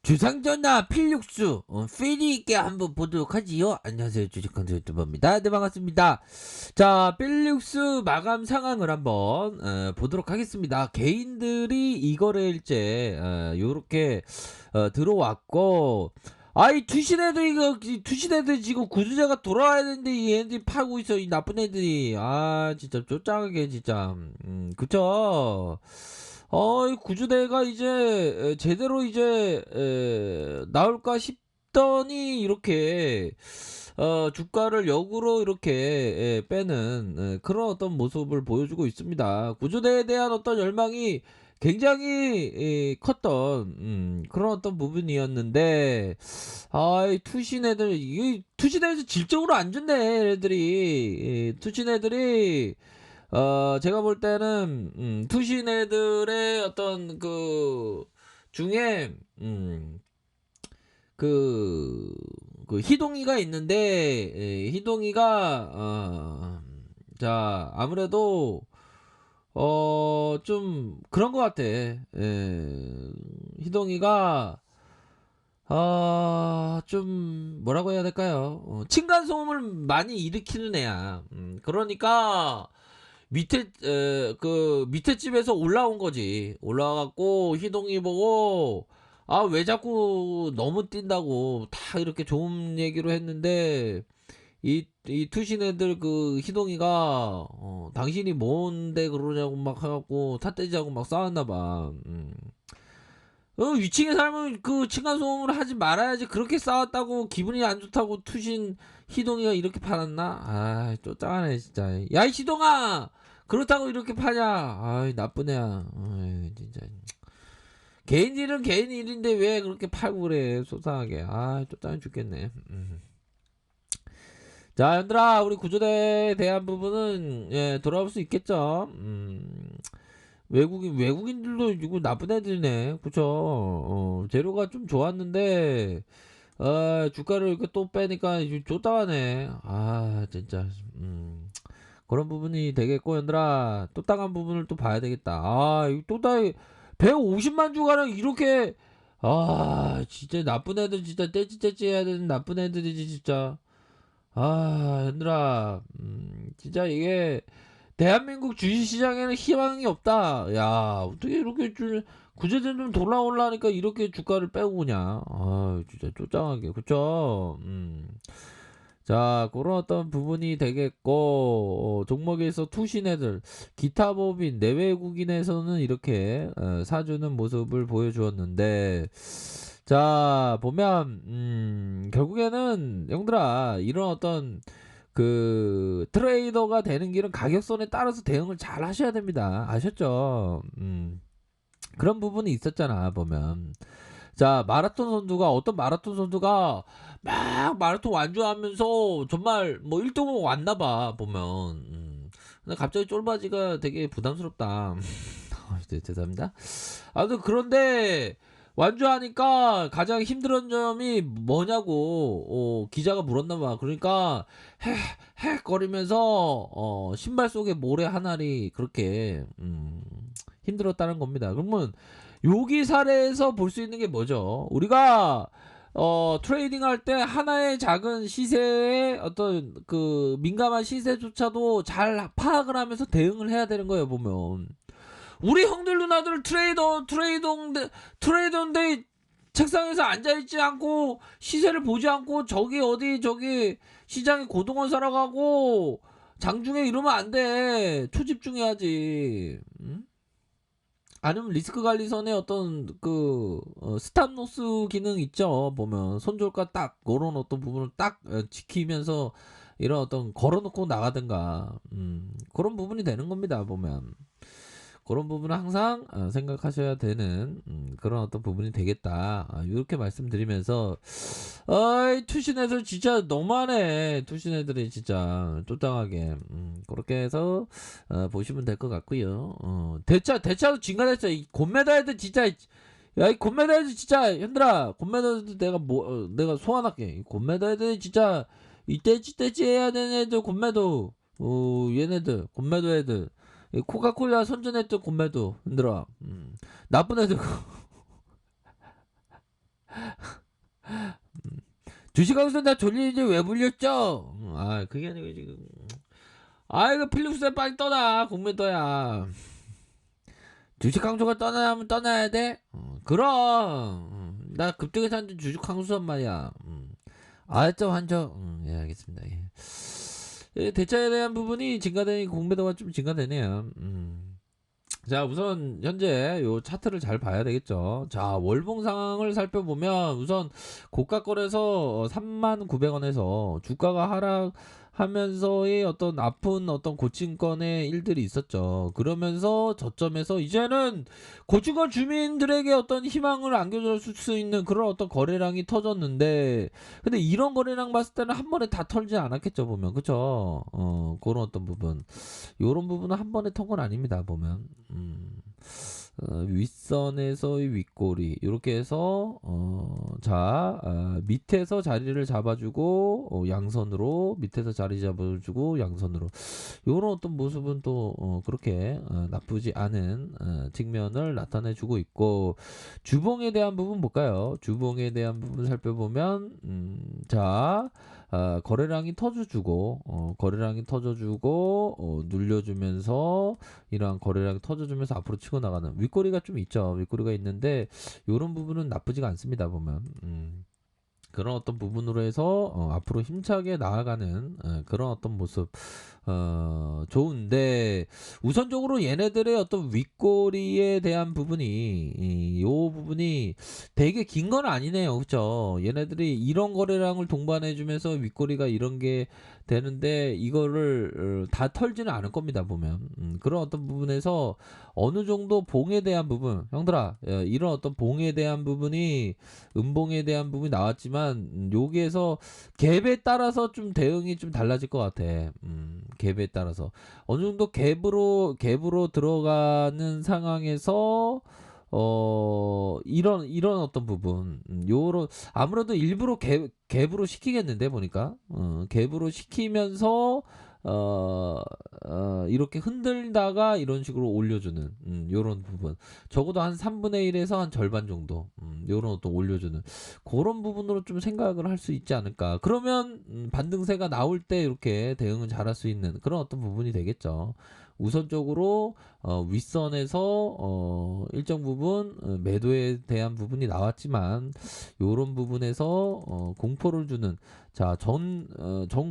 주상전화 필육수 필이 있게 한번 보도록 하지요. 안녕하세요, 주식content 유튜버입니다. 네, 반갑습니다. 자, 필육수 마감 상황을 한번 보도록 하겠습니다. 개인들이 이거래일제 요렇게 들어왔고, 아이 투신 애들 지금 구두제가 돌아와야 되는데 이 애들이 팔고 있어, 이 나쁜 애들이. 아, 진짜 쪼짱하게 진짜. 그쵸. 이 구주대가 이제 제대로 이제 나올까 싶더니 이렇게 주가를 역으로 이렇게 빼는 그런 어떤 모습을 보여주고 있습니다. 구주대에 대한 어떤 열망이 굉장히 컸던 그런 어떤 부분이었는데, 이 투신 애들, 이 투신 애들 질적으로 안 좋네 애들이. 투신 애들이 제가 볼 때는 투신 애들의 어떤 그 중에 그 희동이가 있는데, 희동이가 자, 아무래도 좀 그런 것 같아. 희동이가 좀 뭐라고 해야 될까요? 층간 소음을 많이 일으키는 애야. 그러니까 밑에 집에서 올라온 거지. 올라와갖고 희동이 보고, 왜 자꾸 너무 뛴다고 다 이렇게 좋은 얘기로 했는데, 이 투신 애들 그 희동이가 당신이 뭔데 그러냐고 막 해갖고 삿대질하고 막 싸웠나봐. 위층에 살면 그 층간소음을 하지 말아야지. 그렇게 싸웠다고 기분이 안 좋다고 투신 희동이가 이렇게 팔았나? 쪼짱하네 진짜. 야, 이 희동아, 그렇다고 이렇게 파냐? 나쁜 애야. 진짜. 개인 일은 개인 일인데 왜 그렇게 팔고 그래, 소상하게. 쪼짱해 죽겠네. 자, 얘들아, 우리 구조대에 대한 부분은 돌아올 수 있겠죠. 외국인들도 이거 나쁜 애들이네. 그쵸? 재료가 좀 좋았는데, 주가를 이렇게 또 빼니까 좋다하네. 진짜. 그런 부분이 되겠고, 얘들아, 또 따간 부분을 또 봐야 되겠다. 이거 또 150만 주가량 이렇게, 진짜 나쁜 애들, 진짜 떼찌떼찌 해야 되는 나쁜 애들이지, 진짜. 얘들아, 진짜 이게, 대한민국 주식시장에는 희망이 없다. 야, 어떻게 이렇게 구제들 좀 돌아올라니까 이렇게 주가를 빼고 그냥. 진짜 쪼짱하게. 그쵸? 자, 그런 어떤 부분이 되겠고, 종목에서 투신 애들, 기타 법인, 내외국인에서는 이렇게 사주는 모습을 보여주었는데, 자, 보면, 결국에는, 형들아, 이런 어떤, 트레이더가 되는 길은 가격선에 따라서 대응을 잘 하셔야 됩니다. 아셨죠? 그런 부분이 있었잖아, 보면. 자, 어떤 마라톤 선수가 막 마라톤 완주하면서 정말 뭐 1등으로 왔나봐, 보면. 근데 갑자기 쫄바지가 되게 부담스럽다. 죄송합니다. 그런데 완주하니까 가장 힘들었던 점이 뭐냐고 기자가 물었나봐. 그러니까 헤 거리면서 신발 속에 모래 하나리 그렇게 힘들었다는 겁니다. 그러면 여기 사례에서 볼 수 있는 게 뭐죠? 우리가 트레이딩 할 때 하나의 작은 시세의 어떤 그 민감한 시세조차도 잘 파악을 하면서 대응을 해야 되는 거예요, 보면. 우리 형들 누나들 트레이더인데 책상에서 앉아있지 않고 시세를 보지 않고 저기 시장에 고동원 사러 가고 장중에 이러면 안 돼. 초집중해야지. 아니면 리스크 관리선에 어떤 스탑로스 기능 있죠. 보면 손절가 딱 그런 어떤 부분을 딱 지키면서 이런 어떤 걸어놓고 나가든가 그런 부분이 되는 겁니다. 보면 그런 부분은 항상 생각하셔야 되는 그런 어떤 부분이 되겠다. 이렇게 말씀드리면서 투신 애들 진짜 너무하네. 투신 애들이 진짜 쫓당하게 그렇게 해서 보시면 될 것 같고요. 대차도 진가됐어. 이 곤메다 애들 진짜. 야, 이 곤메다 애들 진짜. 현들아, 곤메다 애들 내가 소환할게. 이 곤메다 애들 진짜 이 떼찌 해야 되는 애들 곤메도. 얘네들 곤메도 애들. 이 코카콜라 선전했던 곤메도 흔들어. 나쁜 애들 주식하고서 나 졸리는데 왜 불렸죠? 아 그게 아니고 지금. 아 이거 필립스에 빨리 떠나 국민 떠야. 주식 강조가 떠나면 떠나야 돼? 그럼 나 급등에 샀는데 주식 강수란 말이야. 알죠 한정. 예 알겠습니다. 예. 예, 대차에 대한 부분이 증가되니 공매도가 좀 증가되네요. 자 우선 현재 요 차트를 잘 봐야 되겠죠. 자 월봉 상황을 살펴보면 우선 고가 거래서 39,000원에서 주가가 하락하면서의 어떤 아픈 어떤 고침권의 일들이 있었죠. 그러면서 저점에서 이제는 고층권 주민들에게 어떤 희망을 안겨줄 수 있는 그런 어떤 거래량이 터졌는데, 근데 이런 거래량 봤을 때는 한 번에 다 털지 않았겠죠 보면. 그쵸? 그런 어떤 부분, 요런 부분은 한 번에 턴 건 아닙니다 보면. 윗선에서의 윗꼬리 이렇게 해서 밑에서 자리를 잡아주고 양선으로 밑에서 자리 잡아주고 양선으로 요런 어떤 모습은 또 그렇게 나쁘지 않은 측면을 나타내 주고 있고, 주봉에 대한 부분 볼까요? 주봉에 대한 부분 살펴보면 거래량이 터져주고 거래량이 터져주고 눌려주면서 이러한 거래량이 터져주면서 앞으로 치고 나가는 윗꼬리가 좀 있죠. 윗꼬리가 있는데 요런 부분은 나쁘지가 않습니다 보면. 그런 어떤 부분으로 해서 앞으로 힘차게 나아가는 그런 어떤 모습 좋은데, 우선적으로 얘네들의 어떤 윗꼬리에 대한 부분이 요 부분이 되게 긴 건 아니네요. 그쵸? 얘네들이 이런 거래량을 동반해 주면서 윗꼬리가 이런 게 되는데 이거를 다 털지는 않을 겁니다 보면. 그런 어떤 부분에서 어느 정도 봉에 대한 부분, 형들아, 이런 어떤 봉에 대한 부분이 음봉에 대한 부분이 나왔지만 여기에서 갭에 따라서 좀 대응이 좀 달라질 것 같아. 갭에 따라서 어느 정도 갭으로 들어가는 상황에서 이런 어떤 부분, 요런 아무래도 일부러 갭으로 시키겠는데 보니까 갭으로 시키면서 이렇게 흔들다가 이런 식으로 올려주는 요런 부분, 적어도 한 3분의 1에서 한 절반 정도 요런 어떤 올려주는 그런 부분으로 좀 생각을 할 수 있지 않을까. 그러면 반등세가 나올 때 이렇게 대응을 잘할 수 있는 그런 어떤 부분이 되겠죠. 우선적으로 윗선에서 일정 부분 매도에 대한 부분이 나왔지만 요런 부분에서 공포를 주는 전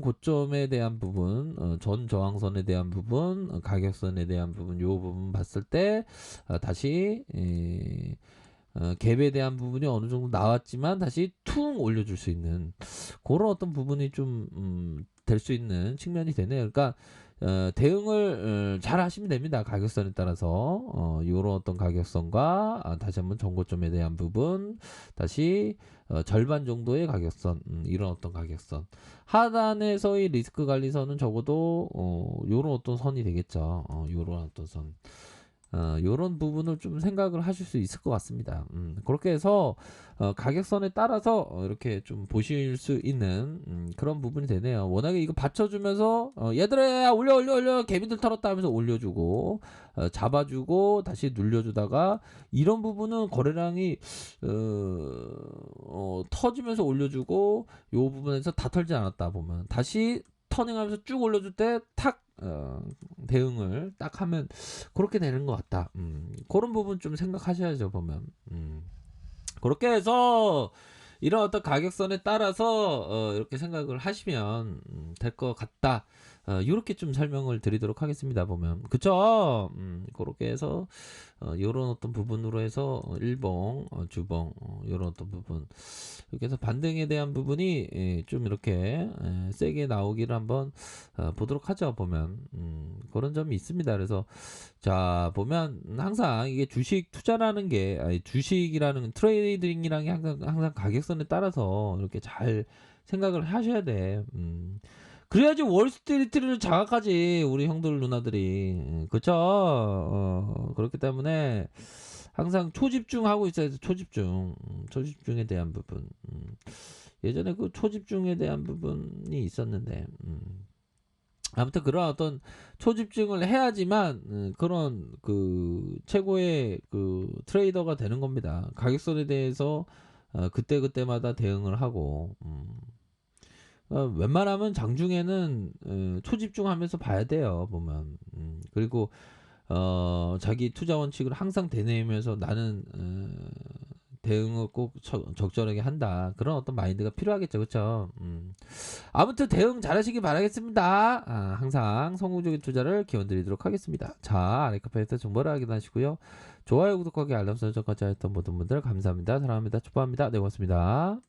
고점에 대한 부분, 전 저항선에 대한 부분, 가격선에 대한 부분, 요 부분 봤을 때 다시 갭에 대한 부분이 어느 정도 나왔지만 다시 퉁 올려줄 수 있는 그런 어떤 부분이 좀 될 수 있는 측면이 되네요. 그러니까 대응을 잘 하시면 됩니다. 가격선에 따라서 요런 어떤 가격선과 다시 한번 전고점에 대한 부분, 다시 절반 정도의 가격선, 이런 어떤 가격선, 하단에서의 리스크 관리선은 적어도 요런 어떤 선이 되겠죠. 요런 어떤 선, 요런 부분을 좀 생각을 하실 수 있을 것 같습니다. 그렇게 해서 가격선에 따라서 이렇게 좀 보실 수 있는 그런 부분이 되네요. 워낙에 이거 받쳐주면서 얘들아 야, 올려 개미들 털었다 하면서 올려주고 잡아주고 다시 눌려주다가 이런 부분은 거래량이 터지면서 올려주고 요 부분에서 다 털지 않았다 보면 다시 터닝하면서 쭉 올려줄 때 탁 대응을 딱 하면 그렇게 되는 것 같다. 그런 부분 좀 생각하셔야죠 보면. 그렇게 해서 이런 어떤 가격선에 따라서 이렇게 생각을 하시면 될 것 같다. 이렇게 좀 설명을 드리도록 하겠습니다 보면. 그쵸? 그렇게 해서 요런 어떤 부분으로 해서 일봉 주봉 요런 어떤 부분 이렇게 해서 반등에 대한 부분이 좀 이렇게 세게 나오기를 한번 보도록 하죠 보면. 그런 점이 있습니다. 그래서 자 보면 항상 이게 주식 투자라는 게, 아니 주식이라는 트레이딩이라는 게 항상 가격선에 따라서 이렇게 잘 생각을 하셔야 돼. 그래야지 월스트리트를 장악하지 우리 형들 누나들이. 그쵸? 그렇기 때문에 항상 초집중하고 있어야 돼. 초집중에 대한 부분. 예전에 그 초집중에 대한 부분이 있었는데 아무튼 그런 어떤 초집중을 해야지만 그런 그 최고의 그 트레이더가 되는 겁니다. 가격선에 대해서 그때그때마다 대응을 하고 웬만하면 장중에는 초집중하면서 봐야 돼요 보면. 그리고 자기 투자 원칙을 항상 되뇌이면서 나는 대응을 꼭 적절하게 한다. 그런 어떤 마인드가 필요하겠죠. 그쵸? 아무튼 대응 잘하시기 바라겠습니다. 항상 성공적인 투자를 기원드리도록 하겠습니다. 자, 아래카페에서 정보를 확인하시고요. 좋아요, 구독하기, 알람 설정까지 하였던 모든 분들 감사합니다. 사랑합니다. 축복합니다. 네, 고맙습니다.